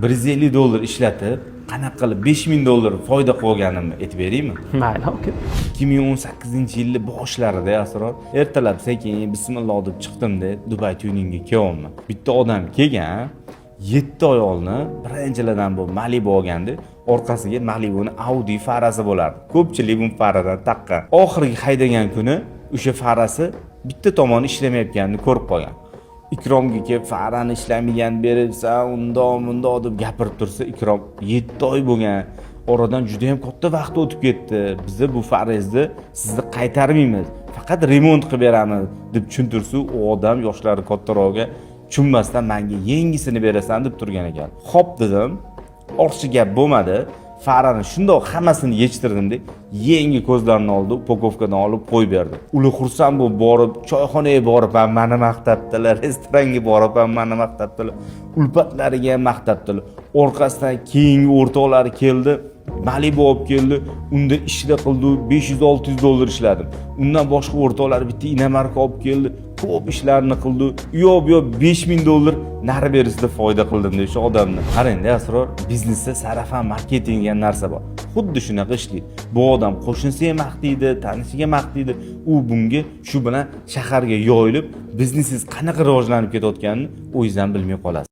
$150 ishlatib, qanaqa qilib $5000 foyda qilganimni aytib beraymi? Mayli, aka. 2018-yilning boshlarida Asror ertalab sekin bismillah deb chiqdim-da, Dubai tuningga kelyapman. Bitta odam kelgan, 7 oy oldin birinchilardan bu Malibu olgandi. Orqasiga Malibuning Audi farasi bo'lardi. Ko'pchilik bu faradan taqqan. Oxirgi haydagan kuni o'sha farasi bitta tomoni ishlamayotganini ko'rib qolgan. Ikromga kelib farani ishlamagan beribsa, undoq deb gapirib tursa, Ikrom 7 oy bo'lgan. Oradan juda ham katta vaqt o'tib ketdi. Biz bu farangizni sizni qaytarmaymiz, faqat remont qilib beramiz deb tushuntirsa, u odam yoshlari kattarog'iga tushunmasdan menga yangisini berasan deb turgan ekan. Xo'p dedim. Ortiqcha gap bo'lmadi. Farani shundoq hammasini yechtirdim-da, yangi ko'zlarini oldi, upakovkadan olib qo'yib berdi. Ular xursand bo'lib borib, choyxonaga borib ham meni maqtabdilar, restoranga borib ham meni maqtabdilar, ulpatlariga ham maqtabdilar. Orqasidan keyingi o'rtoqlari keldi, Malibu olib keldi, unda ishla qildi, $500-600 ishladim. Undan boshqa o'rtoqlar bitta Inamarka olib keldi, ko'p ishlarni qildi. Yo'q, $5000 nari berisida foyda qildim deb shu odamni. Qarang-da, Asror, biznesda sarafan marketing degan narsa bor. Xuddi shunaqa ishlaydi. Bu odam qo'shnisiga maqtaydi, tanishiga maqtaydi. U bunga shu bilan shaharga yoyilib, biznesingiz qanaqa rivojlanib ketayotganini o'zingizdan bilmay qolasiz.